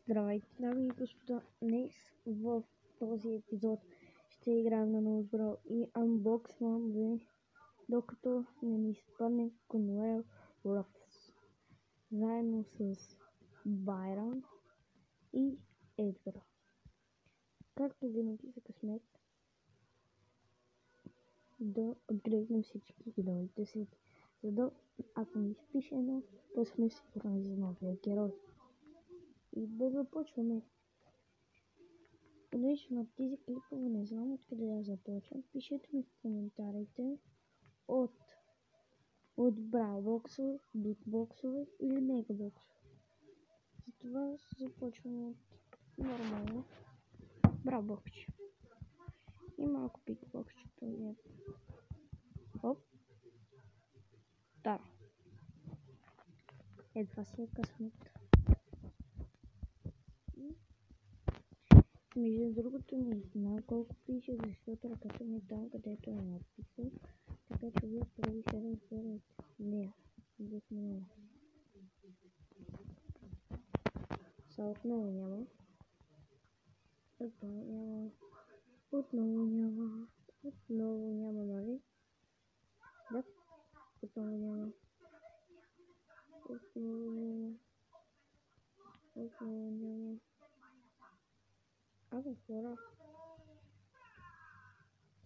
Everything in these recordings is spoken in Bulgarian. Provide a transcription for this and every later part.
Здравейте, дами и господа! Днес в този епизод ще играем на Nose Brawl и Unboxman V, докато не ни изпадне Conwell Ruffs, заедно с Байрон и Едгар. Както винаги за късмет да отгледам всички герои 10, за да, ако ни изпише едно, да сме сигурни за новия герой. И да започваме. Понеже на тези клипове не знам откъде да започвам, пишете ми в коментарите от браубоксове, битбоксове или мегабоксове. Затова започвам от нормално браубокче и малко битбокчето е. Оп! Да. Едва си е късмет. Между другото не знам колко пише, защото ръката ми е там, където е надписа, така че вие първи ще разберете. Не, много. Са отново няма. Отново няма, нали? Да, отново няма. Абе, хора.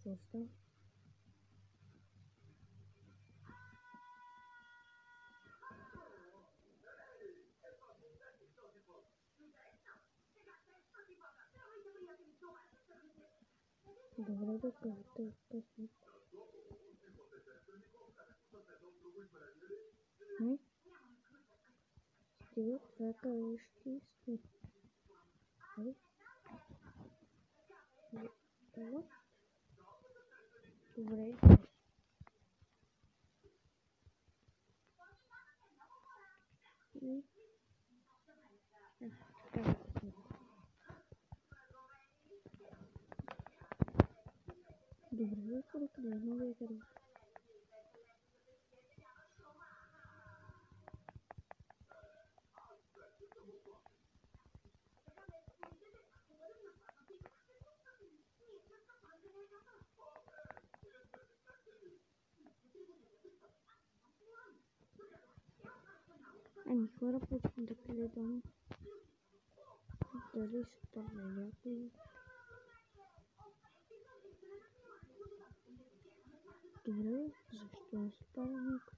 Защо? Добре, да кажете късно. Стига, това къщи сте. Али? Добре. Добре, хората да новия герой. Ами хора, почвам да гледам дали ще стане някой. Добре, защо не стане никой?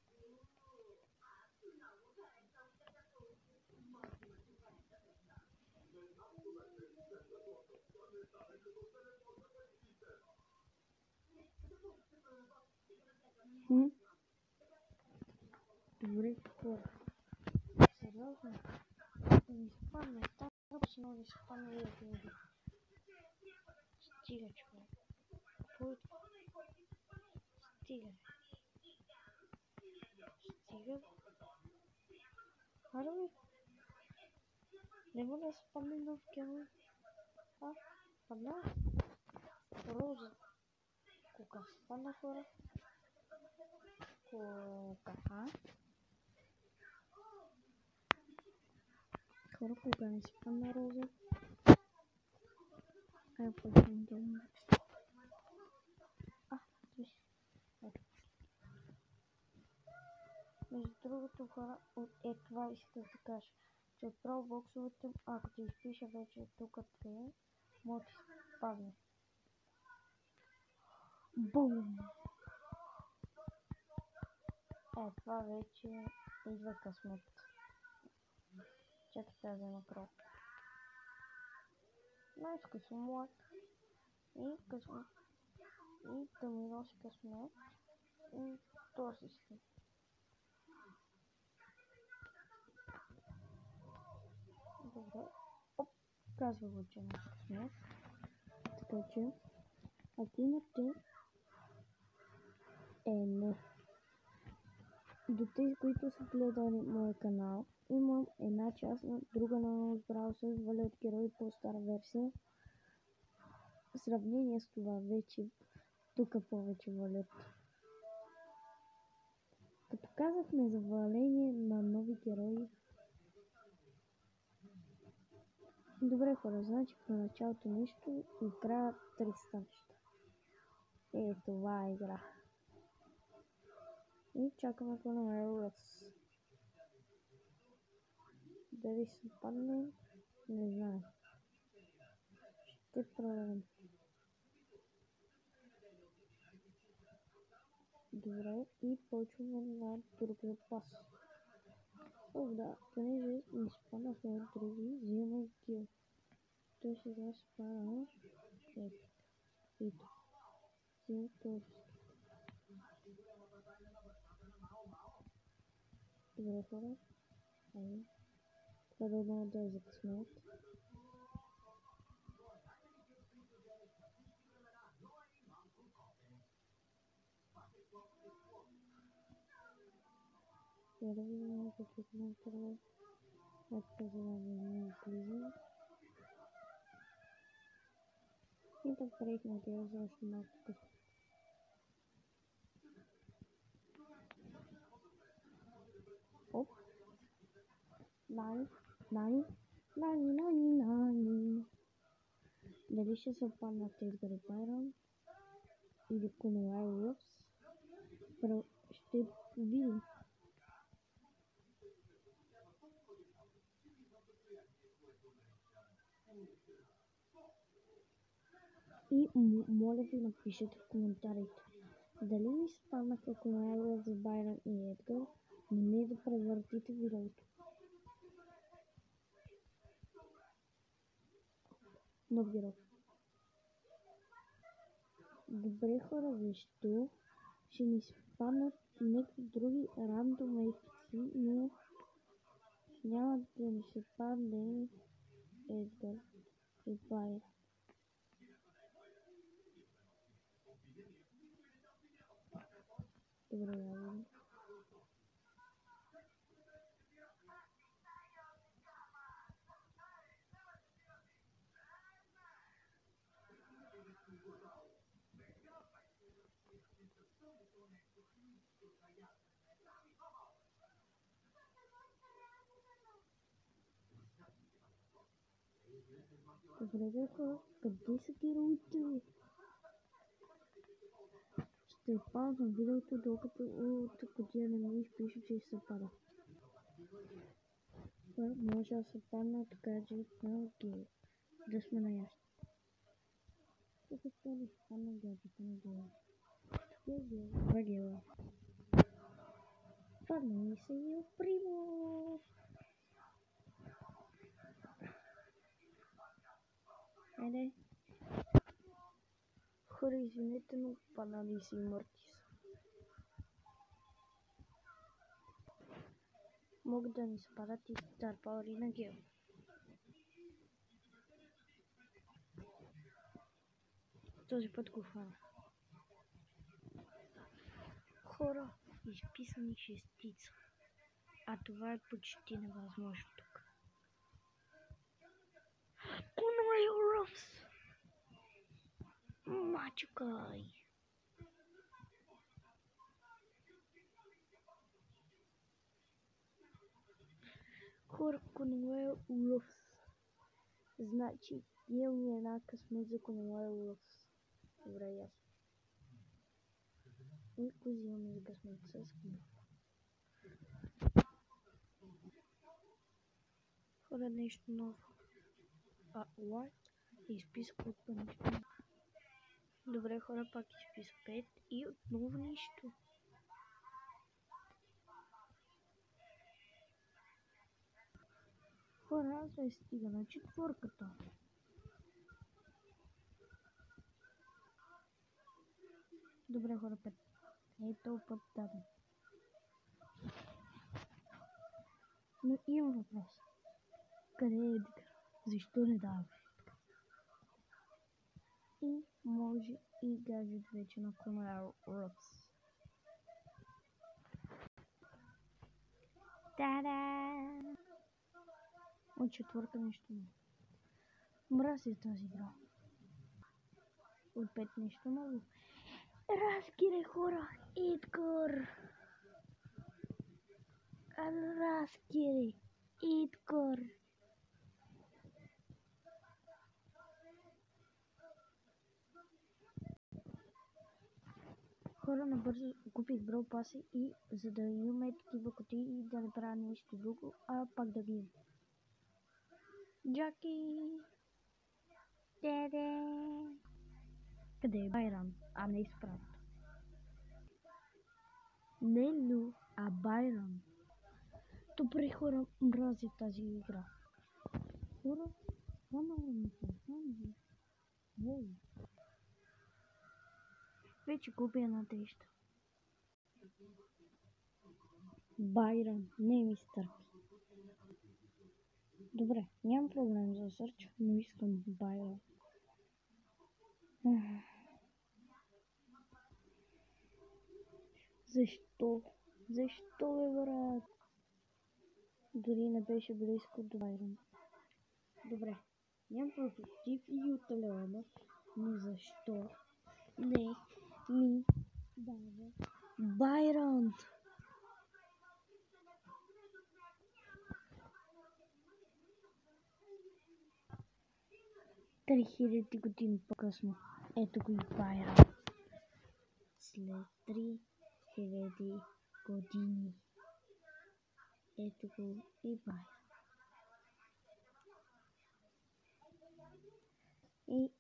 Добре, хора. Сериозно? Ако ми спадне там, много ми спадне и един. Стига, човек. Стига. Харо, не мога да спадне нов герой. Падна? Роза. Кога спадна, хора? Кога? Хора, кога не спадна Роза? Почвам да умря. Между другото, хора, от това исках да кажа, че от браубоксовете, ако ти изпиша вече тук 3, може да ти падне. Бум! Това вече идва късмет. Чакай да взема кров. Днес съм млад и късмет. И да ми носи късмет. И то си си. Добре. Оп, казва го, че носи късмет. Така че, ако имате не. До тези, които са гледали моя канал, имам една част на друга на Nose Brawl с валют герои по стара версия. В сравнение с това вече тук повече валют. Като казахме за валение на нови герои, Добре хора, значи в началото нещо и в края 300 неща. Това е игра. И чакаме ако намеря Ръс. Дали се падне, не знам. Ще проверим. Добре, и почваме на друг запас. Да, понеже не спаднаха от други, взимаме кил. Той сега спада. Ето. Взимам този. Добре хора. Айде. Това дълго да е за късмет. Я да видим какви коментари. Ето за да не влизам. И да прехме тези за още малко късно. Оп. Нани. Дали ще се паднат Едгар и Байрон или Конуел Ръвс? Ще видим. И моля ви напишете в коментарите дали ми спаднаха Конуел Ръвс, Байрон и Едгар, но не да превъртите видеото. Нов герой. Добре хора, защо ще ни спаднат някакви други рандом епици, но няма да ни се падне Едгар и Байрон. Добре, да видим. Добре, хора, къде са героите? Ще паузам видеото, докато от кутия не ми изпише, че се пада. Може да се падна, така че да сме наясно. Тук ще да се падна гаджета на героя. Падна ми се и Примус. Айде. Хора, извинете, но паднали си Мортис. Могат да ни спадат и Star Power на Гео. Този път го хвана. Хора, изписани шестица. А това е почти невъзможно тук. Конуел Ръвс! Мачукай! Хора, Конуел Ръвс. Значи, имаме една късмет за Конуел Ръвс. Добре, ясно. И го взимаме за късмет с Конуел. Хора, нещо ново. What? Изписка от нещо. Добре, хора, пак изписа 5 и отново нищо. Хора, се стига на четвърката. Добре, хора, 5. Ето път даден. Но имам въпрос. Къде е Едгар? Защо не дава? И може и гаджет вече на Конуел Ръвс. Та-да! От четвърка нещо. Мразя тази игра. От 5 нещо ново. Разкире, хора! Едгар! Разкире! Едгар! хора, набързо купих Brawl Pass и за да имаме такива кутии и да не правя нищо друго, а пак да ги имам. Джаки! Деде! Къде е Байран? А не изправят. Не Лю, а Байран. Добре хора, мразя тази игра. Хора, това много ми се хванва. Вой. Вече губя надежда. Байран, не ми стърпи. Добре, нямам проблем за сърч, но искам Байран. Защо? Защо бе, брат? Дори не беше близко до Байран. Добре, нямам против и от Леона, но защо не ми дава Байран? 3000 години по-късно. Ето го и Байран. След 3000 години. Ето го и Байран. И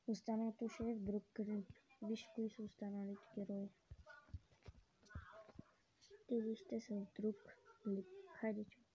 останалото ще е в друг кръг. Виж кои са останалите герои. Тези ще са в друг клип. Хайде,